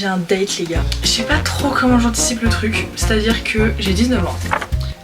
J'ai un date les gars. Je sais pas trop comment j'anticipe le truc, c'est-à-dire que j'ai 19 ans.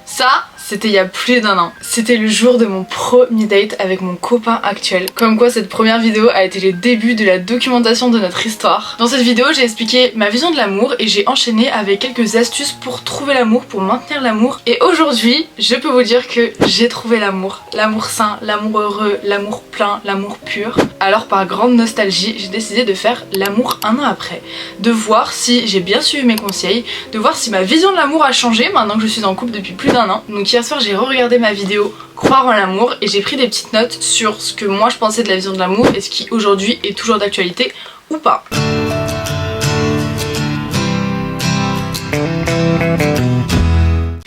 Ça, c'était il y a plus d'1 an. C'était le jour de mon premier date avec mon copain actuel. Comme quoi cette première vidéo a été le début de la documentation de notre histoire. Dans cette vidéo, j'ai expliqué ma vision de l'amour et j'ai enchaîné avec quelques astuces pour trouver l'amour, pour maintenir l'amour. Et aujourd'hui, je peux vous dire que j'ai trouvé l'amour. L'amour sain, l'amour heureux, l'amour plein, l'amour pur. Alors par grande nostalgie, j'ai décidé de faire l'amour 1 an après. De voir si j'ai bien suivi mes conseils, de voir si ma vision de l'amour a changé maintenant que je suis en couple depuis plus d'1 an. Donc hier soir, j'ai re-regardé ma vidéo Croire en l'amour et j'ai pris des petites notes sur ce que moi je pensais de la vision de l'amour et ce qui aujourd'hui est toujours d'actualité ou pas.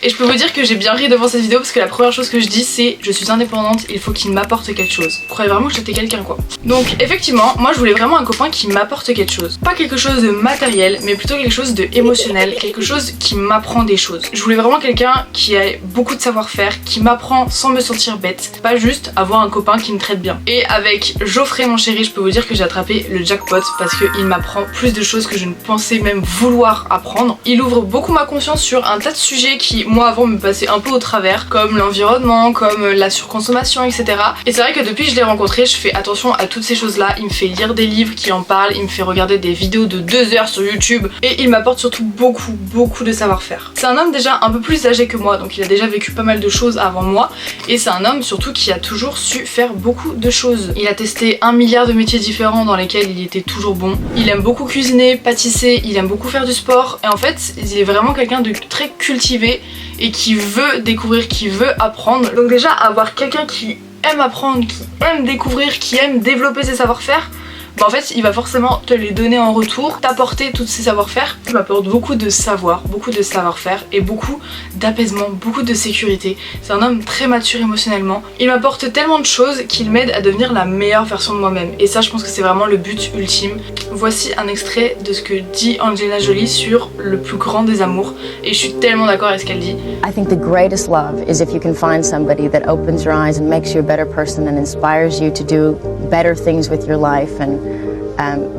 Et je peux vous dire que j'ai bien ri devant cette vidéo parce que la première chose que je dis c'est je suis indépendante, il faut qu'il m'apporte quelque chose. Vous croyez vraiment que j'étais quelqu'un quoi. Donc effectivement, moi je voulais vraiment un copain qui m'apporte quelque chose. Pas quelque chose de matériel, mais plutôt quelque chose de émotionnel, quelque chose qui m'apprend des choses. Je voulais vraiment quelqu'un qui a beaucoup de savoir-faire, qui m'apprend sans me sentir bête. Pas juste avoir un copain qui me traite bien. Et avec Geoffrey mon chéri, je peux vous dire que j'ai attrapé le jackpot parce qu'il m'apprend plus de choses que je ne pensais même vouloir apprendre. Il ouvre beaucoup ma conscience sur un tas de sujets qui moi avant me passaient un peu au travers, comme l'environnement, comme la surconsommation, etc. Et c'est vrai que depuis que je l'ai rencontré, je fais attention à toutes ces choses là. Il me fait lire des livres qui en parlent, il me fait regarder des vidéos de 2 heures sur YouTube et il m'apporte surtout beaucoup de savoir-faire. C'est un homme déjà un peu plus âgé que moi, donc il a déjà vécu pas mal de choses avant moi et c'est un homme surtout qui a toujours su faire beaucoup de choses. Il a testé 1 milliard de métiers différents dans lesquels il était toujours bon. Il aime beaucoup cuisiner, pâtisser, il aime beaucoup faire du sport et en fait il est vraiment quelqu'un de très cultivé et qui veut découvrir, qui veut apprendre. Donc déjà avoir quelqu'un qui aime apprendre, qui aime découvrir, qui aime développer ses savoir-faire, bah en fait il va forcément te les donner en retour, t'apporter tous ces savoir-faire. Il m'apporte beaucoup de savoir, beaucoup de savoir-faire et beaucoup d'apaisement, beaucoup de sécurité. C'est un homme très mature émotionnellement. Il m'apporte tellement de choses qu'il m'aide à devenir la meilleure version de moi-même. Et ça je pense que c'est vraiment le but ultime. Voici un extrait de ce que dit Angelina Jolie sur le plus grand des amours. Et je suis tellement d'accord avec ce qu'elle dit. I think the greatest love is if you can find somebody that opens your eyes and makes you a better person and inspires you to do better things with your life, and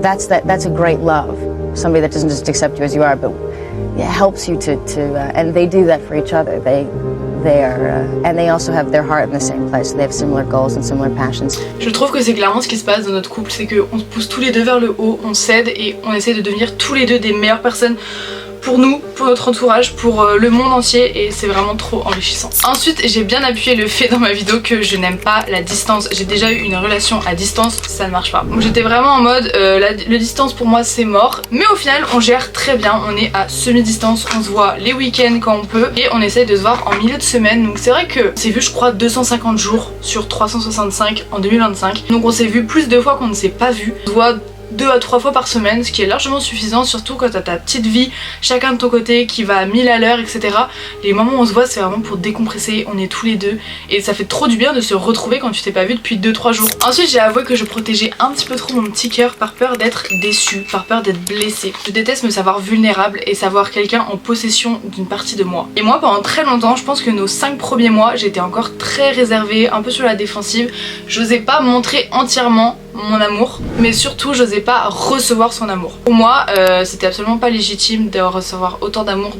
that's a great love. Somebody that doesn't just accept you as you are, but helps you to and they do that for each other. And they also have their heart in the same place. They have similar goals and similar passions. Je trouve que c'est clairement ce qui se passe dans notre couple, c'est qu'on se pousse tous les deux vers le haut, on s'aide et on essaie de devenir tous les deux des meilleures personnes pour nous, pour notre entourage, pour le monde entier et c'est vraiment trop enrichissant. Ensuite j'ai bien appuyé le fait dans ma vidéo que je n'aime pas la distance. J'ai déjà eu une relation à distance, ça ne marche pas. Donc j'étais vraiment en mode la distance pour moi c'est mort. Mais au final on gère très bien, on est à semi-distance, on se voit les week-ends quand on peut et on essaye de se voir en milieu de semaine. Donc c'est vrai que c'est vu je crois 250 jours sur 365 en 2025. Donc on s'est vu plus de fois qu'on ne s'est pas vu. On se voit 2 à 3 fois par semaine, ce qui est largement suffisant, surtout quand t'as ta petite vie, chacun de ton côté, qui va à 1000 à l'heure, etc. Les moments où on se voit, c'est vraiment pour décompresser, on est tous les deux, et ça fait trop du bien de se retrouver quand tu t'es pas vu depuis 2-3 jours. Ensuite, j'ai avoué que je protégeais un petit peu trop mon petit cœur par peur d'être déçue, par peur d'être blessée. Je déteste me savoir vulnérable et savoir quelqu'un en possession d'une partie de moi. Et moi, pendant très longtemps, je pense que nos 5 premiers mois, j'étais encore très réservée, un peu sur la défensive. J'osais pas montrer entièrement mon amour, mais surtout j'osais pas recevoir son amour. Pour moi c'était absolument pas légitime de recevoir autant d'amour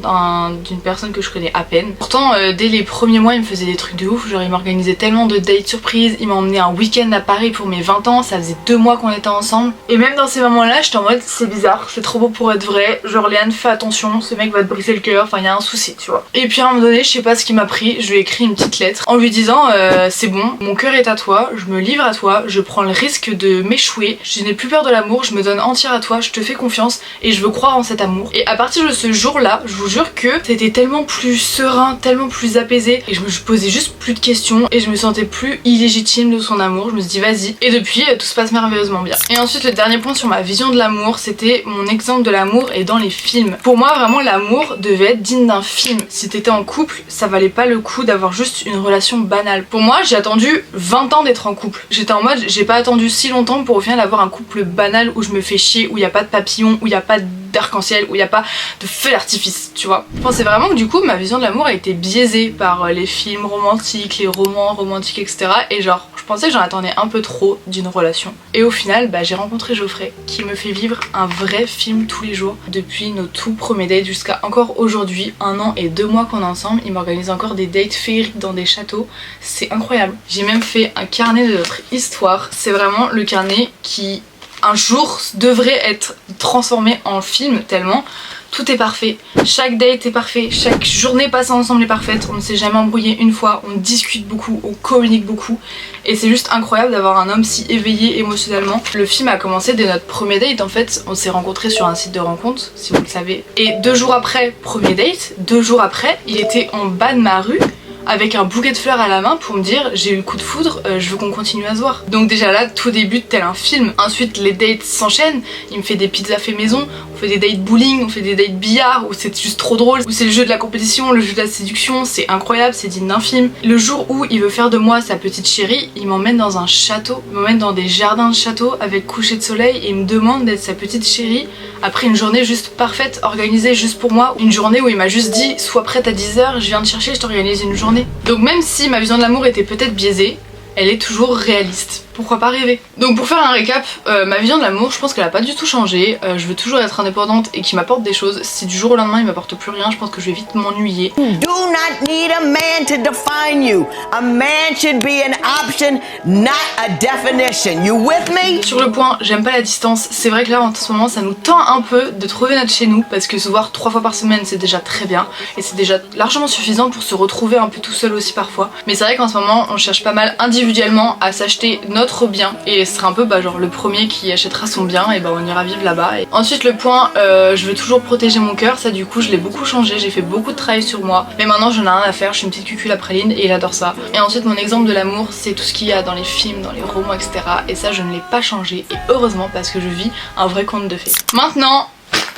d'une personne que je connais à peine. Pourtant dès les premiers mois il me faisait des trucs de ouf, genre il m'organisait tellement de dates surprises, il m'a emmené un week-end à Paris pour mes 20 ans, ça faisait 2 mois qu'on était ensemble et même dans ces moments là j'étais en mode c'est bizarre, c'est trop beau pour être vrai, genre Léane fais attention, ce mec va te briser le cœur, enfin il y a un souci tu vois. Et puis à un moment donné je sais pas ce qui m'a pris, je lui ai écrit une petite lettre en lui disant c'est bon, mon cœur est à toi, je me livre à toi, je prends le risque de m'échouer, je n'ai plus peur de l'amour, je me donne entière à toi, je te fais confiance et je veux croire en cet amour. Et à partir de ce jour-là, je vous jure que c'était tellement plus serein, tellement plus apaisé et je me posais juste plus de questions et je me sentais plus illégitime de son amour. Je me suis dit vas-y et depuis tout se passe merveilleusement bien. Et ensuite le dernier point sur ma vision de l'amour, c'était mon exemple de l'amour et dans les films. Pour moi vraiment l'amour devait être digne d'un film. Si t'étais en couple, ça valait pas le coup d'avoir juste une relation banale. Pour moi j'ai attendu 20 ans d'être en couple. J'étais en mode j'ai pas attendu si longtemps pour au final avoir un couple banal où je me fais chier, où il y a pas de papillons, où il y a pas d'arc-en-ciel, où il n'y a pas de feu d'artifice, tu vois. Je pensais vraiment que du coup ma vision de l'amour a été biaisée par les films romantiques, les romans romantiques, etc. Et genre je pensais que j'en attendais un peu trop d'une relation. Et au final j'ai rencontré Geoffrey qui me fait vivre un vrai film tous les jours. Depuis nos tout premiers dates jusqu'à encore aujourd'hui, 1 an et 2 mois qu'on est ensemble, il m'organise encore des dates féeriques dans des châteaux. C'est incroyable. J'ai même fait un carnet de notre histoire. C'est vraiment le carnet qui un jour devrait être transformé en film tellement tout est parfait. Chaque date est parfait, chaque journée passée ensemble est parfaite, on ne s'est jamais embrouillé une fois, on discute beaucoup, on communique beaucoup et c'est juste incroyable d'avoir un homme si éveillé émotionnellement. Le film a commencé dès notre premier date en fait, on s'est rencontrés sur un site de rencontre si vous le savez et 2 jours après premier date, 2 jours après il était en bas de ma rue avec un bouquet de fleurs à la main pour me dire j'ai eu le coup de foudre, je veux qu'on continue à se voir. Donc déjà là tout débute tel un film. Ensuite les dates s'enchaînent, il me fait des pizzas fait maison, on fait des dates bowling, on fait des dates billard où c'est juste trop drôle, où c'est le jeu de la compétition, le jeu de la séduction, c'est incroyable, c'est digne d'un film. Le jour où il veut faire de moi sa petite chérie, il m'emmène dans un château, il m'emmène dans des jardins de château avec coucher de soleil et il me demande d'être sa petite chérie après une journée juste parfaite, organisée juste pour moi. Une journée où il m'a juste dit sois prête à 10h, je viens te chercher, je t'organise une journée. Donc même si ma vision de l'amour était peut-être biaisée, elle est toujours réaliste. Pourquoi pas rêver? Donc pour faire un récap, ma vision de l'amour, je pense qu'elle a pas du tout changé. Je veux toujours être indépendante et qu'il m'apporte des choses. Si du jour au lendemain il m'apporte plus rien, je pense que je vais vite m'ennuyer. Do not need a man to define you. A man should be an option, not a definition. You with me? Sur le point, j'aime pas la distance. C'est vrai que là en ce moment ça nous tend un peu de trouver notre chez nous parce que se voir 3 fois par semaine c'est déjà très bien et c'est déjà largement suffisant pour se retrouver un peu tout seul aussi parfois. Mais c'est vrai qu'en ce moment on cherche pas mal individuellement à s'acheter notre bien et ce sera un peu genre le premier qui achètera son bien et on ira vivre là-bas. Et ensuite le point, je veux toujours protéger mon cœur, ça du coup je l'ai beaucoup changé, j'ai fait beaucoup de travail sur moi mais maintenant j'en ai rien à faire, je suis une petite cucul à praline et il adore ça. Et ensuite mon exemple de l'amour c'est tout ce qu'il y a dans les films, dans les romans, etc. Et ça je ne l'ai pas changé et heureusement parce que je vis un vrai conte de fées. Maintenant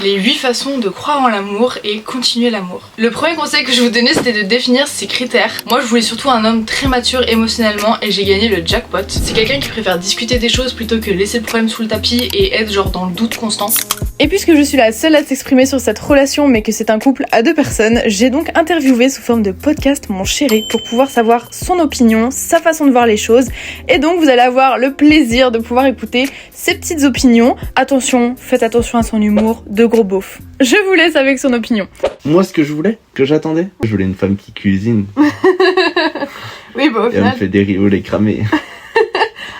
les 8 façons de croire en l'amour et continuer l'amour. Le premier conseil que je vous donnais c'était de définir ses critères. Moi je voulais surtout un homme très mature émotionnellement et j'ai gagné le jackpot. C'est quelqu'un qui préfère discuter des choses plutôt que laisser le problème sous le tapis et être genre dans le doute constant. Et puisque je suis la seule à s'exprimer sur cette relation mais que c'est un couple à 2 personnes, j'ai donc interviewé sous forme de podcast mon chéri pour pouvoir savoir son opinion, sa façon de voir les choses et donc vous allez avoir le plaisir de pouvoir écouter ses petites opinions. Attention, faites attention à son humour de gros beauf. Je vous laisse avec son opinion. Moi, ce que je voulais, que j'attendais, je voulais une femme qui cuisine. Oui, au et elle me fait des rioles cramés.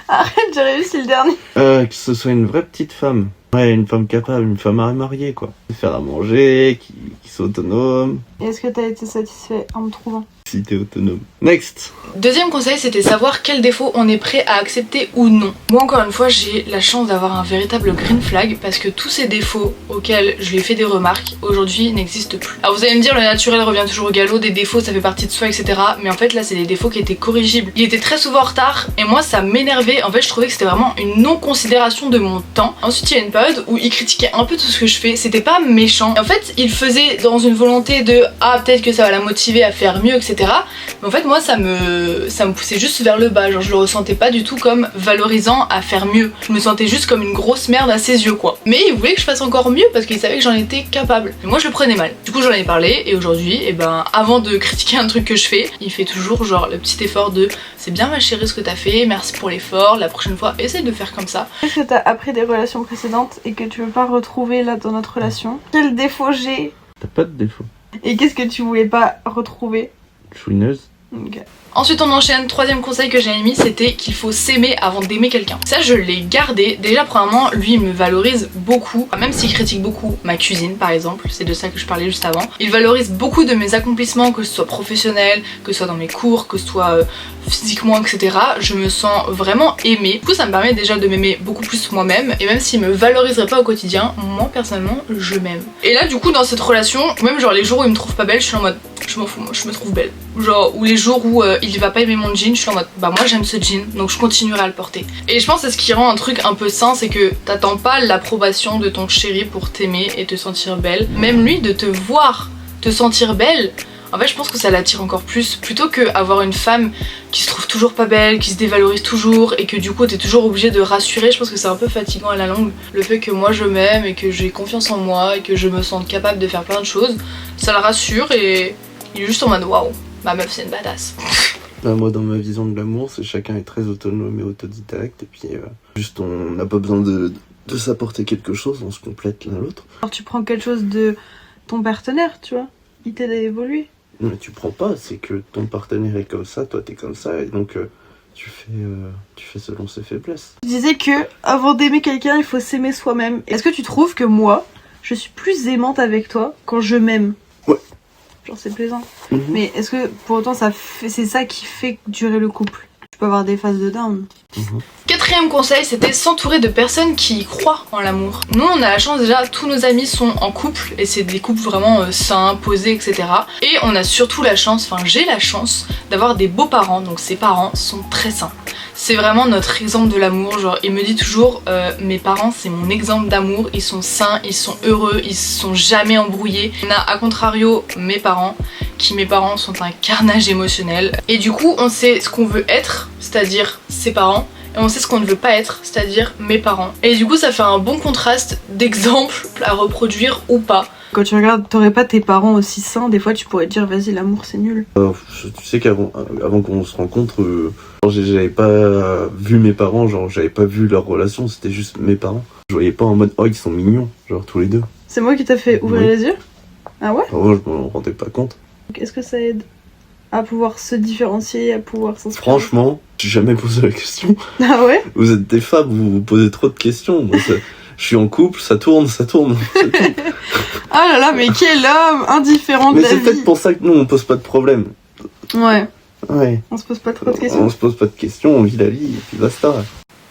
Arrête, j'ai réussi le dernier. Que ce soit une vraie petite femme. Ouais, une femme capable, une femme mariée, quoi. Faire à manger, qui soit autonome. Et est-ce que t'as été satisfait en me trouvant? Si t'es autonome. Next. Deuxième conseil c'était savoir quels défauts on est prêt à accepter ou non. Moi encore une fois j'ai la chance d'avoir un véritable green flag parce que tous ces défauts auxquels je lui ai fait des remarques aujourd'hui n'existent plus. Alors vous allez me dire le naturel revient toujours au galop, des défauts ça fait partie de soi etc. Mais en fait là c'est des défauts qui étaient corrigibles. Il était très souvent en retard et moi ça m'énervait, en fait je trouvais que c'était vraiment une non-considération de mon temps. Ensuite il y a une période où il critiquait un peu tout ce que je fais, c'était pas méchant. Et en fait il faisait dans une volonté de ah peut-être que ça va la motiver à faire mieux etc. Mais en fait moi ça me poussait juste vers le bas, genre je le ressentais pas du tout comme valorisant à faire mieux. Je me sentais juste comme une grosse merde à ses yeux quoi. Mais il voulait que je fasse encore mieux parce qu'il savait que j'en étais capable. Et moi je le prenais mal. Du coup j'en ai parlé et aujourd'hui avant de critiquer un truc que je fais, il fait toujours genre le petit effort de c'est bien ma chérie ce que t'as fait, merci pour l'effort, la prochaine fois essaye de faire comme ça. Est-ce que t'as appris des relations précédentes et que tu veux pas retrouver là dans notre relation? Quel défaut j'ai? T'as pas de défaut. Et qu'est-ce que tu voulais pas retrouver? Chouineuse. Ok. Ensuite on enchaîne, troisième conseil que j'ai émis c'était qu'il faut s'aimer avant d'aimer quelqu'un. Ça je l'ai gardé, déjà premièrement lui il me valorise beaucoup, même s'il critique beaucoup ma cuisine par exemple, c'est de ça que je parlais juste avant. Il valorise beaucoup de mes accomplissements, que ce soit professionnel, que ce soit dans mes cours, que ce soit physiquement etc. Je me sens vraiment aimée, du coup ça me permet déjà de m'aimer beaucoup plus moi-même et même s'il me valoriserait pas au quotidien, moi personnellement je m'aime. Et là du coup dans cette relation, même genre les jours où il me trouve pas belle je suis en mode je m'en fous, moi je me trouve belle. Genre ou les jours où il va pas aimer mon jean, je suis en mode bah moi j'aime ce jean donc je continuerai à le porter. Et je pense que c'est ce qui rend un truc un peu sain, c'est que t'attends pas l'approbation de ton chéri pour t'aimer et te sentir belle. Même lui de te voir te sentir belle, en fait je pense que ça l'attire encore plus, plutôt qu'avoir une femme qui se trouve toujours pas belle, qui se dévalorise toujours et que du coup t'es toujours obligé de rassurer. Je pense que c'est un peu fatigant à la longue. Le fait que moi je m'aime et que j'ai confiance en moi et que je me sente capable de faire plein de choses, ça le rassure et il est juste en mode waouh, ma meuf c'est une badass. Moi, dans ma vision de l'amour, c'est chacun est très autonome et autodidacte, et puis juste on n'a pas besoin de s'apporter quelque chose, on se complète l'un l'autre. Alors tu prends quelque chose de ton partenaire, tu vois, il t'aide à évoluer. Mais tu prends pas, c'est que ton partenaire est comme ça, toi t'es comme ça, et donc tu fais selon ses faiblesses. Tu disais que avant d'aimer quelqu'un, il faut s'aimer soi-même. Est-ce que tu trouves que moi, je suis plus aimante avec toi quand je m'aime? Ouais. Genre c'est plaisant. Mais est-ce que pour autant c'est ça qui fait durer le couple? Tu peux avoir des phases de down. Quatrième conseil, c'était s'entourer de personnes qui croient en l'amour. Nous on a la chance déjà, tous nos amis sont en couple et c'est des couples vraiment sains, posés, etc. Et on a surtout la chance, enfin j'ai la chance d'avoir des beaux parents, donc ces parents sont très sains. C'est vraiment notre exemple de l'amour, genre il me dit toujours mes parents c'est mon exemple d'amour, ils sont sains, ils sont heureux, ils se sont jamais embrouillés. On a à contrario mes parents sont un carnage émotionnel et du coup on sait ce qu'on veut être, c'est-à-dire ses parents, et on sait ce qu'on ne veut pas être, c'est-à-dire mes parents. Et du coup ça fait un bon contraste d'exemple à reproduire ou pas. Quand tu regardes, t'aurais pas tes parents aussi sains, des fois tu pourrais te dire vas-y l'amour c'est nul. Tu sais qu'avant qu'on se rencontre, j'avais pas vu mes parents, genre j'avais pas vu leur relation, c'était juste mes parents. Je voyais pas en mode oh ils sont mignons, genre tous les deux. C'est moi qui t'a fait ouvrir les yeux? Ah ouais? Moi je m'en rendais pas compte. Est-ce que ça aide à pouvoir se différencier, à pouvoir s'inspirer? Franchement, j'ai jamais posé la question. Ah ouais? Vous êtes des femmes, vous posez trop de questions. Moi, je suis en couple, ça tourne. Ah là là, mais quel homme indifférent de Mais la c'est vie. peut-être pour ça que nous on pose pas de problème. Ouais. Ouais. On se pose pas trop de questions. On se pose pas de questions, on vit la vie et puis basta.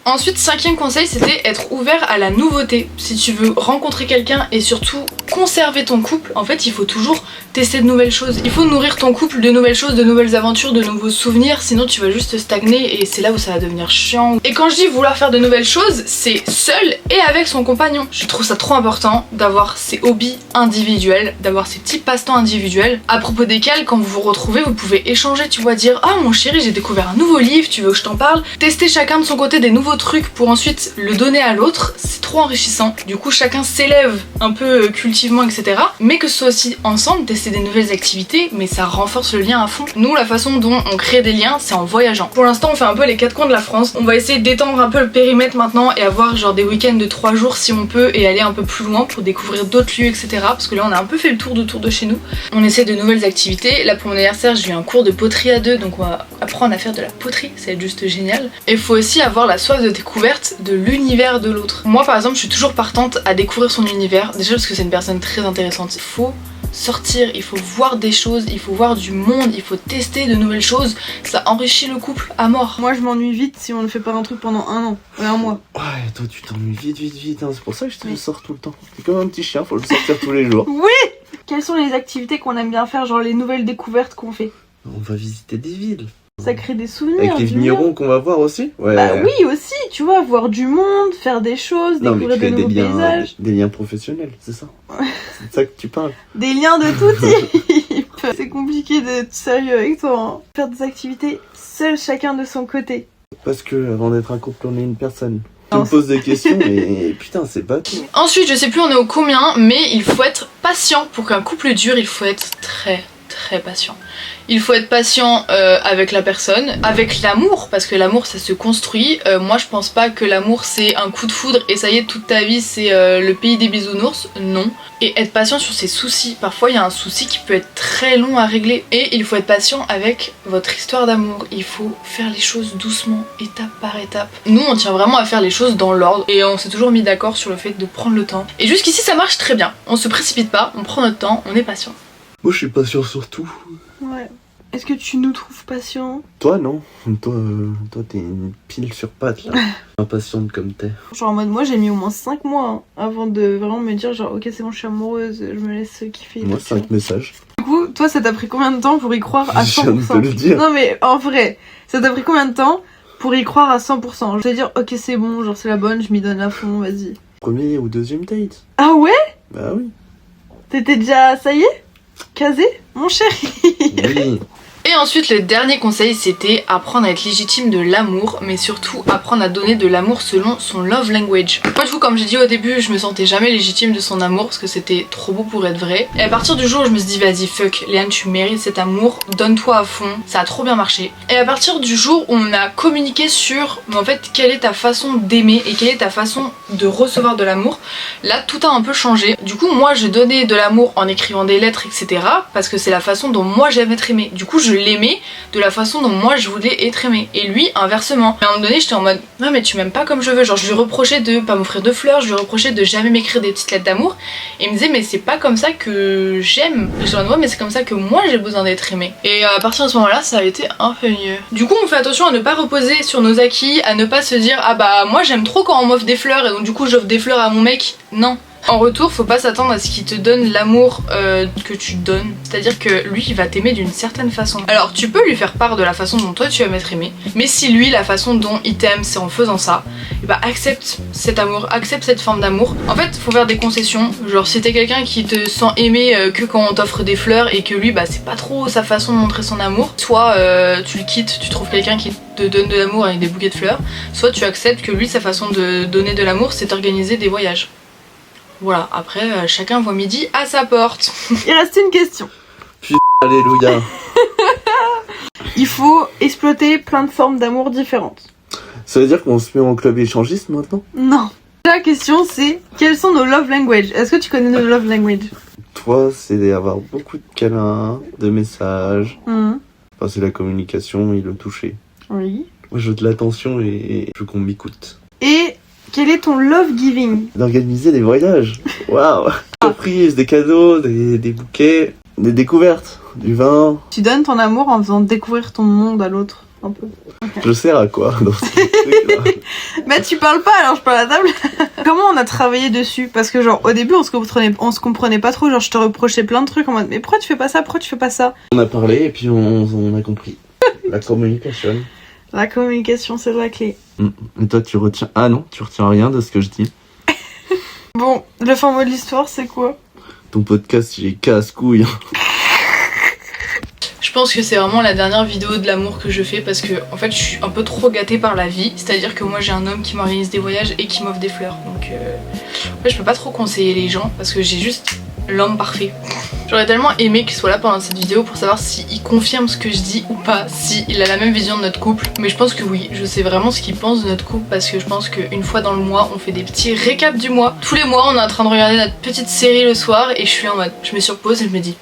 Ensuite, cinquième conseil, c'était être ouvert à la nouveauté. Si tu veux rencontrer quelqu'un et surtout conserver ton couple, en fait, il faut toujours tester de nouvelles choses. Il faut nourrir ton couple de nouvelles choses, de nouvelles aventures, de nouveaux souvenirs, sinon tu vas juste stagner et c'est là où ça va devenir chiant. Et quand je dis vouloir faire de nouvelles choses, c'est seul et avec son compagnon. Je trouve ça trop important d'avoir ses hobbies individuels, d'avoir ses petits passe-temps individuels, à propos desquels, quand vous vous retrouvez, vous pouvez échanger, tu vois, dire « Ah mon chéri, j'ai découvert un nouveau livre, tu veux que je t'en parle ?» Tester chacun de son côté des nouveaux trucs pour ensuite le donner à l'autre, c'est trop enrichissant. Du coup chacun s'élève un peu cultivement, etc. Mais que ce soit aussi ensemble, tester des nouvelles activités, mais ça renforce le lien à fond. Nous, la façon dont on crée des liens, c'est en voyageant. Pour l'instant on fait un peu les quatre coins de la France. On va essayer d'étendre un peu le périmètre maintenant et avoir genre des week-ends de 3 jours si on peut et aller un peu plus loin pour découvrir d'autres lieux, etc. Parce que là on a un peu fait le tour de chez nous. On essaie de nouvelles activités. Là pour mon anniversaire j'ai eu un cours de poterie à 2, donc on va apprendre à faire de la poterie, ça va être juste génial. Et il faut aussi avoir la soif de découverte de l'univers de l'autre. Moi par exemple je suis toujours partante à découvrir son univers, déjà parce que c'est une personne très intéressante. Il faut sortir, il faut voir des choses, il faut voir du monde, il faut tester de nouvelles choses, ça enrichit le couple à mort. Moi je m'ennuie vite si on ne fait pas un truc pendant 1 an, 1 mois. Ouais, toi tu t'ennuies vite, hein. C'est pour ça que je te le sors tout le temps. C'est comme un petit chien, faut le sortir tous les jours. Oui! Quelles sont les activités qu'on aime bien faire, genre les nouvelles découvertes qu'on fait? On va visiter des villes. Ça crée des souvenirs. Avec les vignerons qu'on va voir aussi. Ouais. Bah oui aussi, tu vois, voir du monde, faire des choses, Non, découvrir mais de nouveaux paysages. des liens professionnels, c'est ça. C'est de ça que tu parles. Des liens de tout type. C'est compliqué d'être sérieux avec toi, hein. Faire des activités seul chacun de son côté. Parce que avant d'être un couple, on est une personne. Tu me poses des questions et putain, c'est pas tout. Ensuite, je sais plus on est au combien, mais il faut être patient. Pour qu'un couple dure, il faut être très patient. Il faut être patient avec la personne, avec l'amour, parce que l'amour ça se construit. Moi je pense pas que l'amour c'est un coup de foudre et ça y est toute ta vie c'est le pays des bisounours, non. Et être patient sur ses soucis, parfois il y a un souci qui peut être très long à régler. Et il faut être patient avec votre histoire d'amour, il faut faire les choses doucement, étape par étape. Nous on tient vraiment à faire les choses dans l'ordre et on s'est toujours mis d'accord sur le fait de prendre le temps. Et jusqu'ici ça marche très bien, on se précipite pas, on prend notre temps, on est patient. Moi je suis patient sur tout. Ouais. Est-ce que tu nous trouves patients? Toi non. Toi t'es une pile sur pattes là. Impatiente comme t'es. Genre en mode moi j'ai mis au moins 5 mois hein, avant de vraiment me dire genre ok c'est bon je suis amoureuse, je me laisse kiffer. Moi 5 messages. Du coup toi ça t'a pris combien de temps pour y croire à 100%? Je viens de te le dire. Non mais en vrai, ça t'a pris combien de temps pour y croire à 100%? Je vais dire ok c'est bon, genre c'est la bonne, je m'y donne à fond, vas-y. Premier ou deuxième date. Ah ouais? Bah oui. T'étais déjà, ça y est? Casé, mon chéri. Oui. Et ensuite le dernier conseil c'était apprendre à être légitime de l'amour, mais surtout apprendre à donner de l'amour selon son love language. Moi du coup comme j'ai dit au début, je me sentais jamais légitime de son amour parce que c'était trop beau pour être vrai. Et à partir du jour où je me suis dit vas-y fuck Léane, tu mérites cet amour, donne-toi à fond, ça a trop bien marché. Et à partir du jour où on a communiqué sur en fait quelle est ta façon d'aimer et quelle est ta façon de recevoir de l'amour, là tout a un peu changé. Du coup moi je donnais de l'amour en écrivant des lettres etc, parce que c'est la façon dont moi j'aime être aimée. Du coup je l'aimais de la façon dont moi je voulais être aimée, et lui inversement. À un moment donné j'étais en mode non mais tu m'aimes pas comme je veux, genre je lui reprochais de pas m'offrir de fleurs, je lui reprochais de jamais m'écrire des petites lettres d'amour, et il me disait mais c'est pas comme ça que j'aime. Et je dis mais c'est comme ça que moi j'ai besoin d'être aimée. Et à partir de ce moment là ça a été un peu mieux. Du coup on fait attention à ne pas reposer sur nos acquis, à ne pas se dire ah bah moi j'aime trop quand on m'offre des fleurs et donc du coup j'offre des fleurs à mon mec. Non. En retour, faut pas s'attendre à ce qu'il te donne l'amour que tu donnes. C'est-à-dire que lui, il va t'aimer d'une certaine façon. Alors, tu peux lui faire part de la façon dont toi tu aimes être aimé. Mais si lui, la façon dont il t'aime, c'est en faisant ça, et bah accepte cet amour, accepte cette forme d'amour. En fait, faut faire des concessions. Genre, si t'es quelqu'un qui te sent aimé que quand on t'offre des fleurs et que lui, bah c'est pas trop sa façon de montrer son amour, soit tu le quittes, tu trouves quelqu'un qui te donne de l'amour avec des bouquets de fleurs, soit tu acceptes que lui, sa façon de donner de l'amour, c'est d'organiser des voyages. Voilà, après chacun voit midi à sa porte. Il reste une question. Alléluia. Il faut exploiter plein de formes d'amour différentes. Ça veut dire qu'on se met en club échangiste maintenant? Non. La question c'est quels sont nos love language? Est-ce que tu connais nos love language? Toi, c'est avoir beaucoup de câlins, de messages. Enfin, c'est la communication et le toucher. Oui. Moi, je veux de l'attention et je veux qu'on m'écoute. Et quel est ton love giving? D'organiser des voyages. Waouh. Surprises, des cadeaux, des bouquets, des découvertes, du vin. Tu donnes ton amour en faisant découvrir ton monde à l'autre, un peu. Okay. Je sers à quoi dans ce truc-là? Bah tu parles pas alors je parle à table. Comment on a travaillé dessus? Parce que genre au début on se comprenait pas trop, genre je te reprochais plein de trucs en mode mais pourquoi tu fais pas ça, pourquoi tu fais pas ça? On a parlé et puis on a compris. La communication. La communication c'est la clé. Et toi tu retiens... Ah non, tu retiens rien de ce que je dis. Bon, le fin mot de l'histoire c'est quoi? Ton podcast il est casse-couille. Je pense que c'est vraiment la dernière vidéo de l'amour que je fais parce que en fait je suis un peu trop gâtée par la vie. C'est-à-dire que moi j'ai un homme qui m'organise des voyages et qui m'offre des fleurs. Donc en fait, je peux pas trop conseiller les gens parce que j'ai juste l'homme parfait. J'aurais tellement aimé qu'il soit là pendant cette vidéo pour savoir s'il confirme ce que je dis ou pas, s'il a la même vision de notre couple. Mais je pense que oui, je sais vraiment ce qu'il pense de notre couple parce que je pense qu'une fois dans le mois, on fait des petits récaps du mois. Tous les mois, on est en train de regarder notre petite série le soir et je suis en mode, je me surpose et je me dis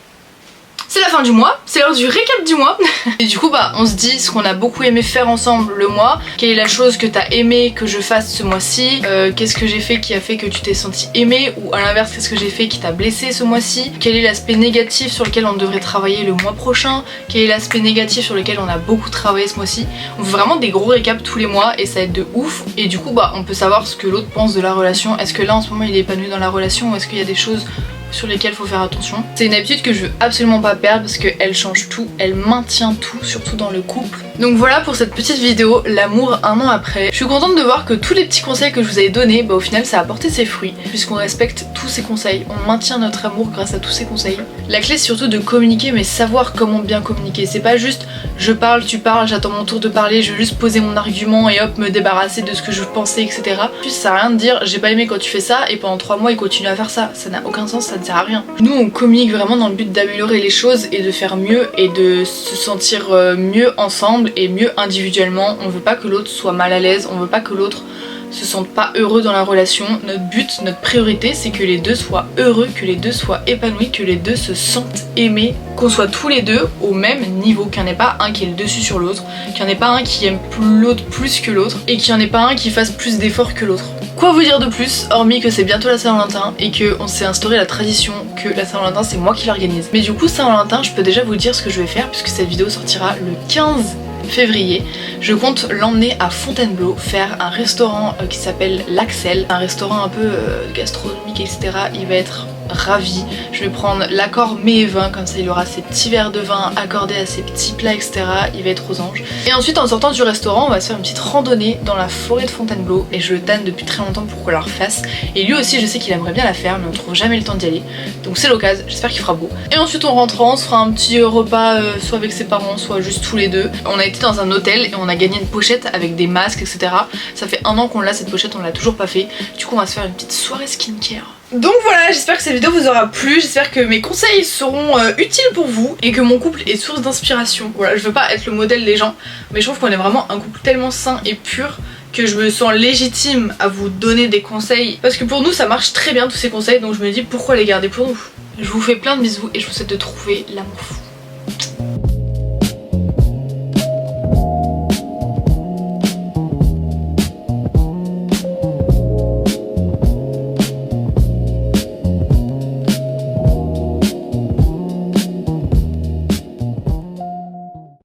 c'est la fin du mois, c'est l'heure du récap du mois. Et du coup bah on se dit ce qu'on a beaucoup aimé faire ensemble le mois, quelle est la chose que t'as aimé que je fasse ce mois-ci, qu'est-ce que j'ai fait qui a fait que tu t'es senti aimé, ou à l'inverse qu'est-ce que j'ai fait qui t'a blessé ce mois-ci, quel est l'aspect négatif sur lequel on devrait travailler le mois prochain, quel est l'aspect négatif sur lequel on a beaucoup travaillé ce mois-ci. On fait vraiment des gros récaps tous les mois et ça aide de ouf, et du coup bah on peut savoir ce que l'autre pense de la relation. Est-ce que là en ce moment il est épanoui dans la relation ou est-ce qu'il y a des choses sur lesquelles faut faire attention. C'est une habitude que je veux absolument pas perdre parce qu'elle change tout, elle maintient tout, surtout dans le couple. Donc voilà pour cette petite vidéo, l'amour un an après. Je suis contente de voir que tous les petits conseils que je vous avais donnés, bah au final ça a porté ses fruits, puisqu'on respecte tous ces conseils, on maintient notre amour grâce à tous ces conseils. La clé c'est surtout de communiquer, mais savoir comment bien communiquer. C'est pas juste je parle, tu parles, j'attends mon tour de parler, je veux juste poser mon argument et hop me débarrasser de ce que je pensais, etc. Puis ça sert à rien de dire j'ai pas aimé quand tu fais ça et pendant 3 mois il continue à faire ça. Ça n'a aucun sens, ça ne sert à rien. Nous on communique vraiment dans le but d'améliorer les choses et de faire mieux et de se sentir mieux ensemble et mieux individuellement. On veut pas que l'autre soit mal à l'aise, on veut pas que l'autre se sente pas heureux dans la relation. Notre but, notre priorité c'est que les deux soient heureux, que les deux soient épanouis, que les deux se sentent aimés, qu'on soit tous les deux au même niveau, qu'il n'y en ait pas un qui est le dessus sur l'autre, qu'il n'y en ait pas un qui aime l'autre plus que l'autre et qu'il n'y en ait pas un qui fasse plus d'efforts que l'autre. Quoi vous dire de plus, hormis que c'est bientôt la Saint-Valentin et qu'on s'est instauré la tradition que la Saint-Valentin c'est moi qui l'organise. Mais du coup Saint-Valentin je peux déjà vous dire ce que je vais faire puisque cette vidéo sortira le 15 février. Je compte l'emmener à Fontainebleau faire un restaurant qui s'appelle l'Axel, un restaurant un peu gastronomique etc. Il va être ravie. Je vais prendre l'accord mets et vin, comme ça il aura ses petits verres de vin accordés à ses petits plats, etc. Il va être aux anges. Et ensuite en sortant du restaurant, on va se faire une petite randonnée dans la forêt de Fontainebleau et je le tanne depuis très longtemps pour qu'on la refasse. Et lui aussi je sais qu'il aimerait bien la faire mais on trouve jamais le temps d'y aller. Donc c'est l'occasion, j'espère qu'il fera beau. Et ensuite en rentrant, on se fera un petit repas soit avec ses parents, soit juste tous les deux. On a été dans un hôtel et on a gagné une pochette avec des masques, etc. Ça fait 1 an qu'on l'a cette pochette, on l'a toujours pas fait. Du coup on va se faire une petite soirée skincare. Donc voilà, j'espère que cette vidéo vous aura plu, j'espère que mes conseils seront utiles pour vous et que mon couple est source d'inspiration. Voilà, je veux pas être le modèle des gens, mais je trouve qu'on est vraiment un couple tellement sain et pur que je me sens légitime à vous donner des conseils parce que pour nous ça marche très bien tous ces conseils, donc je me dis pourquoi les garder pour nous. Je vous fais plein de bisous et je vous souhaite de trouver l'amour fou.